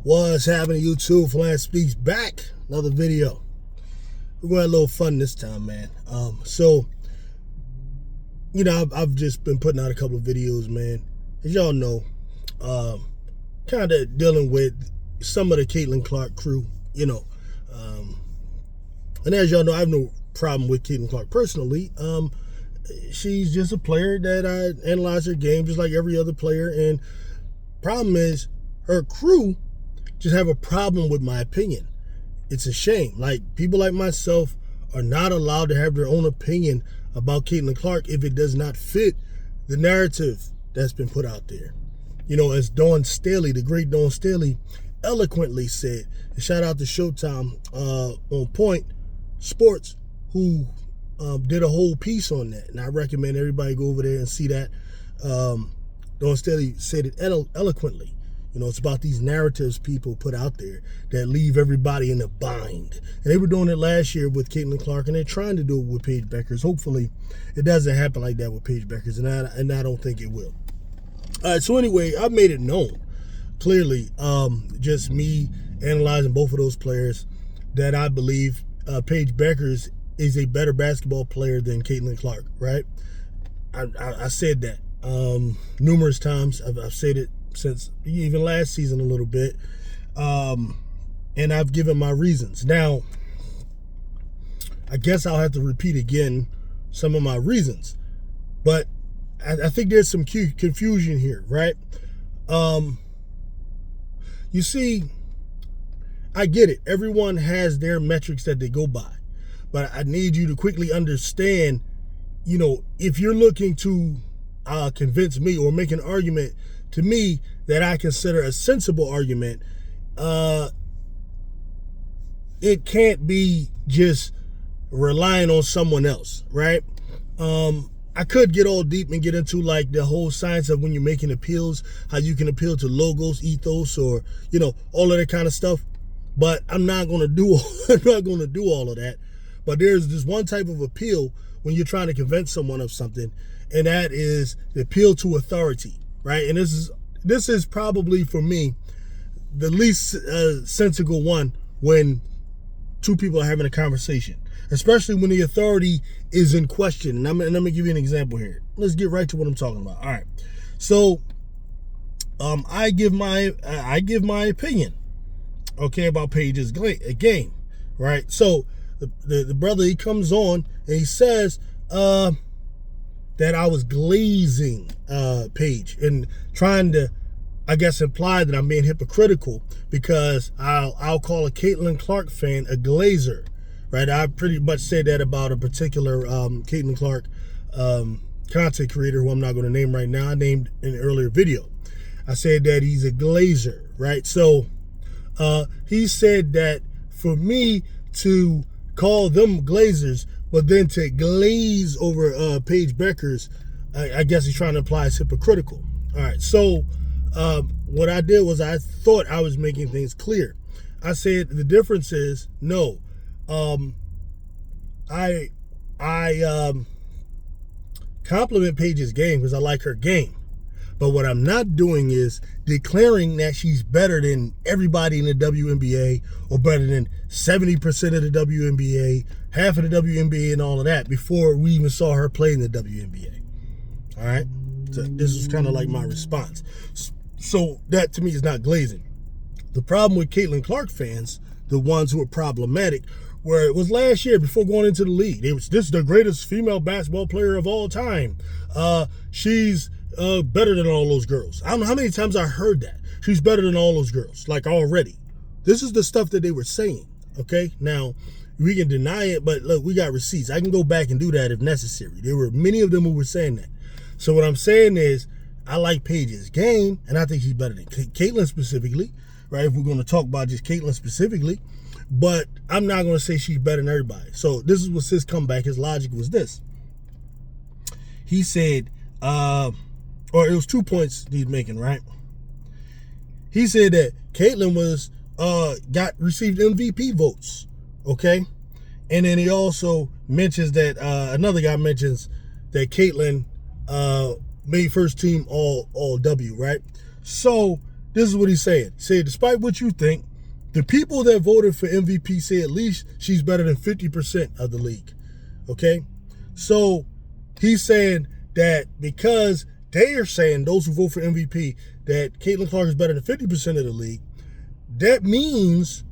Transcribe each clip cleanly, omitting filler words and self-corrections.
What's happening, YouTube? Flan Speaks back. Another video. We're going to have a little fun this time, man. I've just been putting out a couple of videos, man. As y'all know, kind of dealing with some of the Caitlin Clark crew, and as y'all know, I have no problem with Caitlin Clark personally. She's just a player that I analyze her game just like every other player, and problem is her crew just have a problem with my opinion. It's a shame. Like, people like myself are not allowed to have their own opinion about Caitlin Clark if it does not fit the narrative that's been put out there. As Dawn Staley, the great Dawn Staley, eloquently said, and shout out to Showtime on Point Sports, who did a whole piece on that, and I recommend everybody go over there and see that. Dawn Staley said it eloquently. It's about these narratives people put out there that leave everybody in a bind. And they were doing it last year with Caitlin Clark, and they're trying to do it with Paige Bueckers. Hopefully, it doesn't happen like that with Paige Bueckers, and I don't think it will. All right, so anyway, I've made it known, clearly, just me analyzing both of those players, that I believe Paige Bueckers is a better basketball player than Caitlin Clark, right? I said that numerous times. I've said it since even last season a little bit, and I've given my reasons. Now, I guess I'll have to repeat again some of my reasons, but I think there's some confusion here, right? You see, I get it. Everyone has their metrics that they go by, but I need you to quickly understand, if you're looking to convince me or make an argument to me that I consider a sensible argument, it can't be just relying on someone else, right? I could get all deep and get into like the whole science of when you're making appeals, how you can appeal to logos, ethos, or all of that kind of stuff. But I'm not gonna do all of that. But there's this one type of appeal when you're trying to convince someone of something, and that is the appeal to authority, right? And this is probably, for me, the least sensible one when two people are having a conversation, especially when the authority is in question. And I'm gonna give you an example here. Let's get right to what I'm talking about. All right, so I give my opinion, okay, about Paige's game, right? So the brother, he comes on and he says that I was glazing Paige and trying to, I guess, imply that I'm being hypocritical because I'll call a Caitlin Clark fan a glazer, right? I pretty much said that about a particular Caitlin Clark content creator who I'm not going to name right now. I named in an earlier video. I said that he's a glazer, right? So he said that for me to call them glazers, but then to glaze over Paige Bueckers, I guess he's trying to imply it's hypocritical. All right, so what I did was I thought I was making things clear. I said the difference is, no, I compliment Paige's game because I like her game. But what I'm not doing is declaring that she's better than everybody in the WNBA or better than 70% of the WNBA, half of the WNBA, and all of that before we even saw her play in the WNBA. All right? So this is kind of like my response. So that, to me, is not glazing. The problem with Caitlin Clark fans, the ones who are problematic, where it was last year before going into the league, this is the greatest female basketball player of all time. She's better than all those girls. I don't know how many times I heard that. She's better than all those girls, like, already. This is the stuff that they were saying, okay? Now, we can deny it, but look, we got receipts. I can go back and do that if necessary. There were many of them who were saying that. So what I'm saying is, I like Paige's game, and I think she's better than Caitlin specifically, right? If we're going to talk about just Caitlin specifically, but I'm not going to say she's better than everybody. So this is what his comeback, his logic was this. He said, or it was 2 points he's making, right? He said that Caitlin received MVP votes, okay? And then he also mentions that another guy mentions that Caitlin made first team all W, right? So This is what he's saying. He said, despite what you think, the people that voted for MVP say at least she's better than 50% of the league. Okay? So he's saying that because they are saying, those who vote for MVP, that Caitlin Clark is better than 50% of the league, that means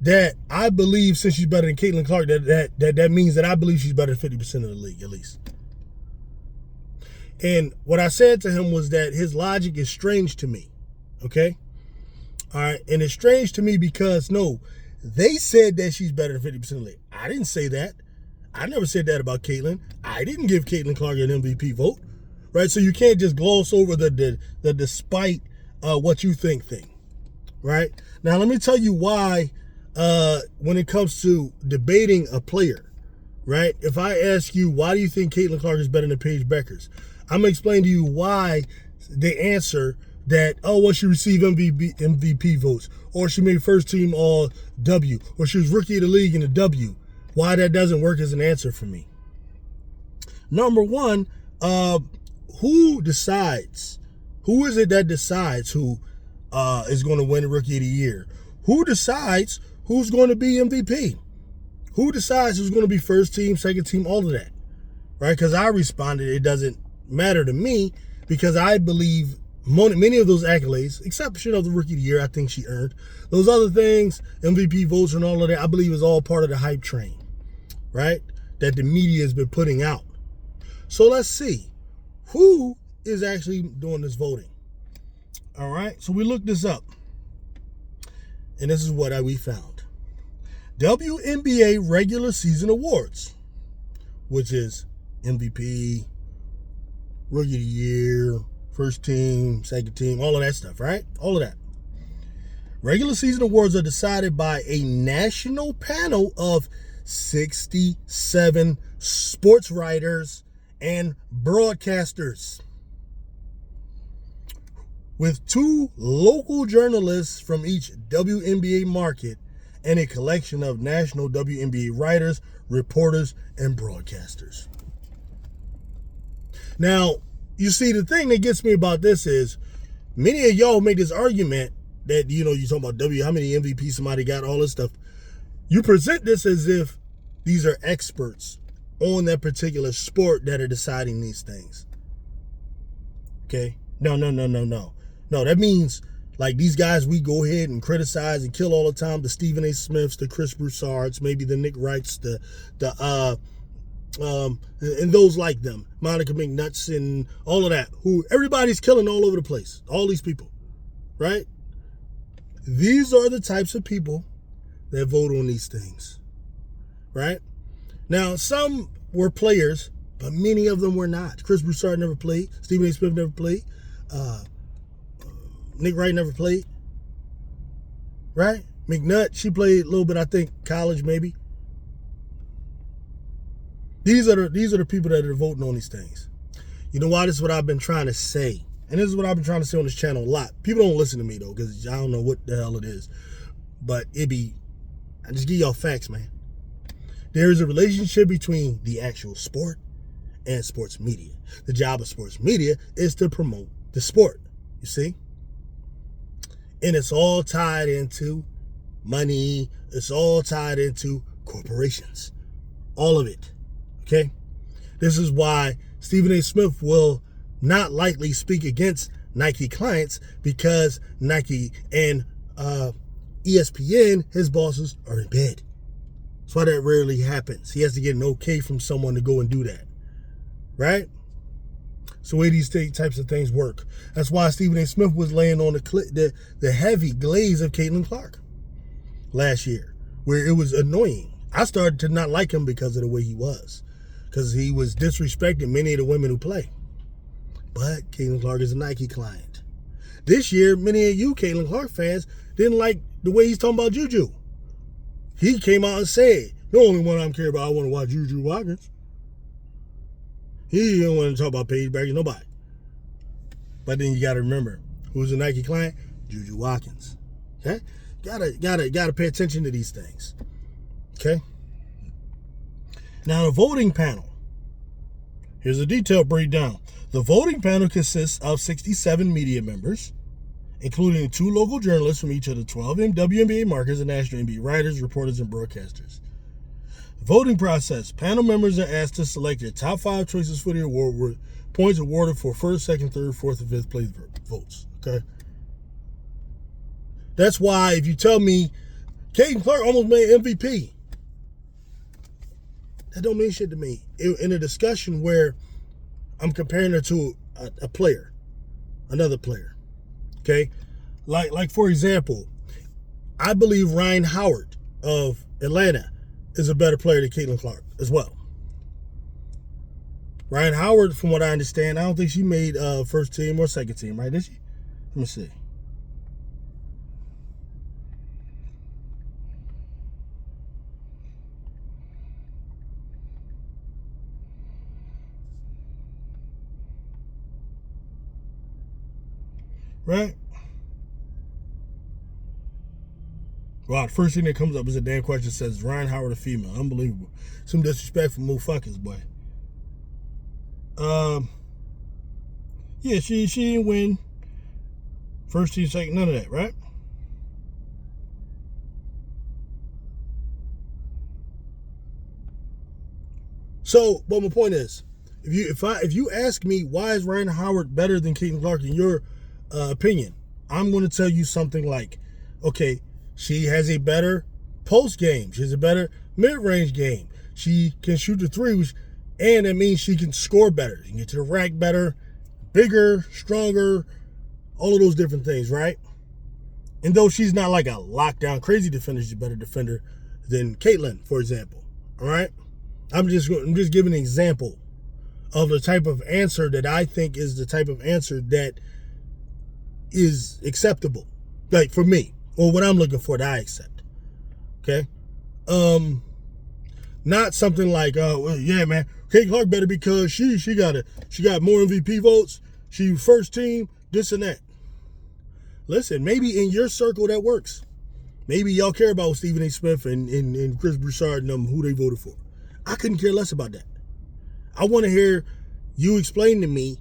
that I believe, since she's better than Caitlin Clark, that means that I believe she's better than 50% of the league, at least. And what I said to him was that his logic is strange to me. Okay? All right? And it's strange to me because, no, they said that she's better than 50% of the league. I didn't say that. I never said that about Caitlin. I didn't give Caitlin Clark an MVP vote. Right? So you can't just gloss over the despite what you think thing. Right? Now, let me tell you why when it comes to debating a player, right? If I ask you, why do you think Caitlin Clark is better than Paige Bueckers? I'm going to explain to you why they answer that, oh, well, she received MVP votes, or she made first team all W, or she was rookie of the league in the W. Why that doesn't work as an answer for me. Number one, who decides? Who is it that decides who is going to win the rookie of the year? Who decides who's going to be MVP? Who decides who's going to be first team, second team, all of that? Right? Because I responded, it doesn't matter to me, because I believe many of those accolades, exception of the rookie of the year, I think she earned. Those other things, MVP votes and all of that, I believe is all part of the hype train, right? That the media has been putting out. So let's see. Who is actually doing this voting? All right, so we looked this up. And this is what we found. WNBA regular season awards, which is MVP, rookie of the year, first team, second team, all of that stuff, right? All of that. Regular season awards are decided by a national panel of 67 sports writers and broadcasters, with 2 local journalists from each WNBA market and a collection of national WNBA writers, reporters, and broadcasters. Now, you see, the thing that gets me about this is many of y'all make this argument that, you talking about how many MVPs somebody got, all this stuff. You present this as if these are experts on that particular sport that are deciding these things. Okay? No. No, that means, like, these guys we go ahead and criticize and kill all the time, the Stephen A. Smiths, the Chris Broussards, maybe the Nick Wrights, and those like them, Monica McNutts and all of that, who everybody's killing all over the place, all these people, right? These are the types of people that vote on these things, right? Now, some were players, but many of them were not. Chris Broussard never played. Stephen A. Smith never played. Nick Wright never played, right? McNutt, she played a little bit, I think, college maybe. These are the people that are voting on these things. You know why? This is what I've been trying to say. And this is what I've been trying to say on this channel a lot. People don't listen to me, though, because I don't know what the hell it is. But I just give y'all facts, man. There is a relationship between the actual sport and sports media. The job of sports media is to promote the sport, you see? And it's all tied into money. It's all tied into corporations. All of it. Okay? This is why Stephen A. Smith will not likely speak against Nike clients, because Nike and ESPN, his bosses, are in bed. That's why that rarely happens. He has to get an okay from someone to go and do that. Right? It's the way these types of things work. That's why Stephen A. Smith was laying on the heavy glaze of Caitlin Clark last year, where it was annoying. I started to not like him because of the way he was, because he was disrespecting many of the women who play. But Caitlin Clark is a Nike client. This year, many of you Caitlin Clark fans didn't like the way he's talking about Juju. He came out and said, the only one I care about, I want to watch Juju Watkins. He didn't want to talk about Paige Bueckers, nobody. But then you got to remember, who's a Nike client? Juju Watkins. Okay? Gotta pay attention to these things. Okay? Now, the voting panel. Here's a detailed breakdown. The voting panel consists of 67 media members including 2 local journalists from each of the 12 WNBA markets and national NBA writers, reporters, and broadcasters. Voting process. Panel members are asked to select their top 5 choices for the award, with points awarded for first, second, third, fourth, and fifth place votes. Okay? That's why if you tell me Caitlin Clark almost made MVP, that don't mean shit to me. In a discussion where I'm comparing her to a player, another player. Okay? Like for example, I believe Ryan Howard of Atlanta is a better player than Caitlin Clark as well. Ryan Howard, from what I understand, I don't think she made first team or second team, right? Did she? Let me see. Right? Wow, the first thing that comes up is a damn question that says Ryan Howard a female. Unbelievable. Some disrespectful motherfuckers, boy. Yeah, she didn't win first team, second, none of that, right? So, but my point is, if you ask me why is Ryan Howard better than Caitlin Clark in your opinion, I'm going to tell you something like, okay, she has a better post game. She has a better mid-range game. She can shoot the three, and that means she can score better. She can get to the rack better, bigger, stronger, all of those different things, right? And though she's not like a lockdown crazy defender, she's a better defender than Caitlin, for example. All right? I'm just giving an example of the type of answer that I think is the type of answer that is acceptable, like for me, or what I'm looking for that I accept. Okay, not something like, well, yeah, man, Caitlin Clark better because she got more MVP votes. She first team, this and that. Listen, maybe in your circle that works. Maybe y'all care about Stephen A. Smith and Chris Broussard and them, who they voted for. I couldn't care less about that. I want to hear you explain to me,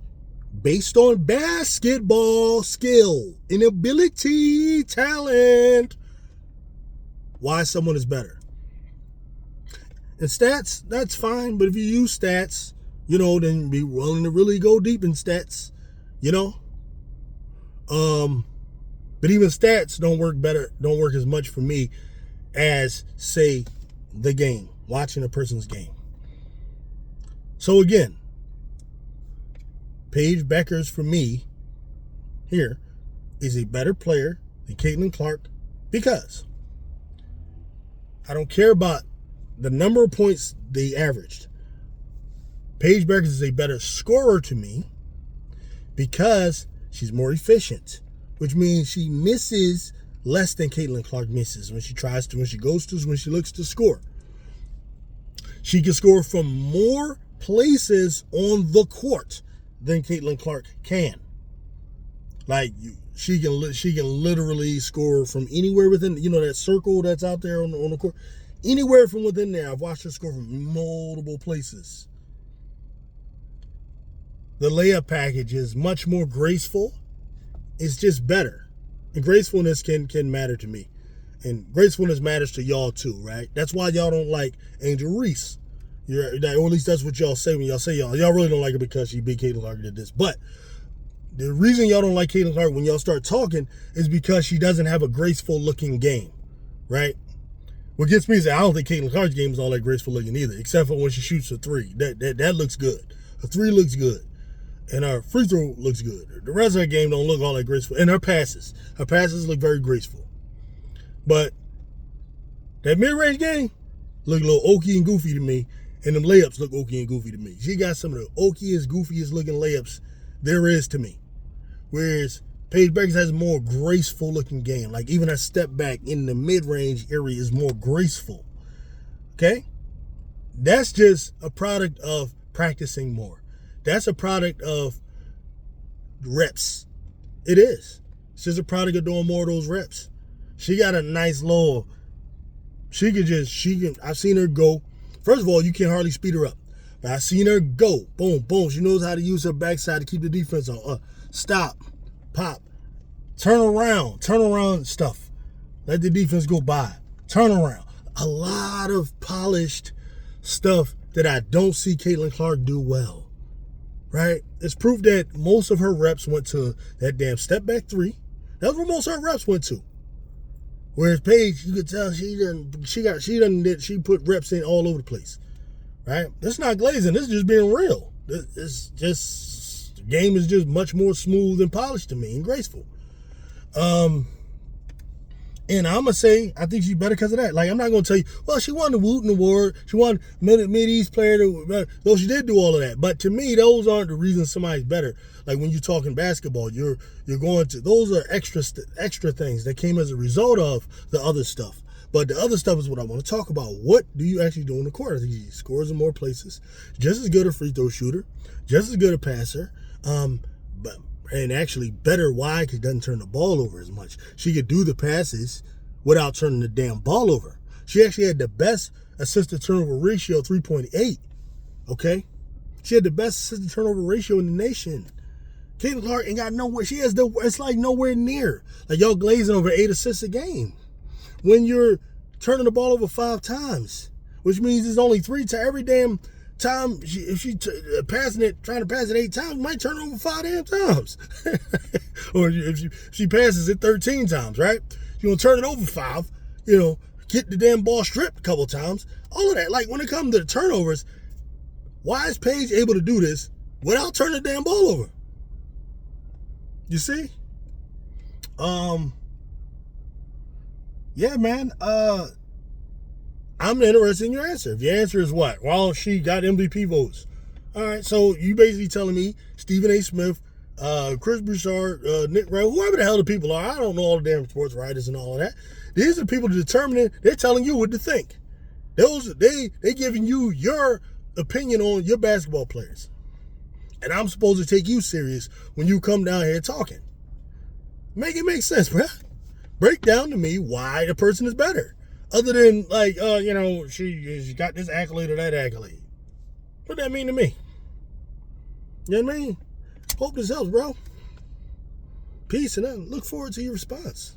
based on basketball skill, inability, talent, why someone is better. And stats, that's fine, but if you use stats, then be willing to really go deep in stats, But even stats don't work as much for me as, say, the game, watching a person's game. So again, Paige Bueckers, for me, here, is a better player than Caitlin Clark because I don't care about the number of points they averaged. Paige Bueckers is a better scorer to me because she's more efficient, which means she misses less than Caitlin Clark misses when she tries to, when she goes to, when she looks to score. She can score from more places on the court than Caitlin Clark can. Like, she can literally score from anywhere within, that circle that's out there on the court. Anywhere from within there. I've watched her score from multiple places. The layup package is much more graceful. It's just better. And gracefulness can matter to me. And gracefulness matters to y'all too, right? That's why y'all don't like Angel Reese. Or at least that's what y'all say when y'all say y'all really don't like her because she beat Caitlin Clark did this. But the reason y'all don't like Caitlin Clark when y'all start talking is because she doesn't have a graceful looking game, right? What gets me is that I don't think Caitlin Clark's game is all that graceful looking either, except for when she shoots a three. That looks good. Her three looks good. And her free throw looks good. The rest of her game don't look all that graceful. And her passes look very graceful. But that mid-range game look a little oaky and goofy to me. And them layups look oaky and goofy to me. She got some of the oakiest, goofiest looking layups there is to me. Whereas Paige Bueckers has a more graceful looking game. Like even her step back in the mid-range area is more graceful. Okay? That's just a product of practicing more. That's a product of reps. It is. It's just a product of doing more of those reps. She got a nice little, I've seen her go. First of all, you can't hardly speed her up. But I've seen her go. Boom, boom. She knows how to use her backside to keep the defense on. Stop, pop, Turn around stuff. Let the defense go by. Turn around. A lot of polished stuff that I don't see Caitlin Clark do well. Right? It's proof that most of her reps went to that damn step back three. That's where most of her reps went to. Whereas Paige, you could tell she put reps in all over the place. Right? This is not glazing. This is just being real. It's just, the game is just much more smooth and polished to me and graceful. And I'm going to say, I think she's better because of that. Like, I'm not going to tell you, well, she won the Wooten Award. She won Mid-East Player. Though she did do all of that. But to me, those aren't the reasons somebody's better. Like, when you're talking basketball, you're going to, those are extra things that came as a result of the other stuff. But the other stuff is what I want to talk about. What do you actually do in the court? I think she scores in more places. Just as good a free throw shooter. Just as good a passer. And actually better. Why? Because she doesn't turn the ball over as much. She could do the passes without turning the damn ball over. She actually had the best assist to turnover ratio, 3.8. Okay? She had the best assist to turnover ratio in the nation. Caitlin Clark ain't got nowhere. It's like nowhere near. Like y'all glazing over 8 assists a game. When you're turning the ball over 5 times, which means there's only 3 to every damn time. If she trying to pass it 8 times, might turn it over 5 damn times. Or if she passes it 13 times, right? She's gonna turn it over 5. Get the damn ball stripped a couple times. All of that. Like when it comes to the turnovers, why is Paige able to do this without turning the damn ball over? You see? Yeah, man. I'm interested in your answer. If your answer is what? Well, she got MVP votes. All right, so you basically telling me Stephen A. Smith, Chris Broussard, Nick Wright, whoever the hell the people are. I don't know all the damn sports writers and all of that. These are people determining. They're telling you what to think. They giving you your opinion on your basketball players, and I'm supposed to take you serious when you come down here talking. Make it make sense, bro. Break down to me why the person is better. Other than, like, she got this accolade or that accolade. What that mean to me? You know what I mean? Hope this helps, bro. Peace, and I look forward to your response.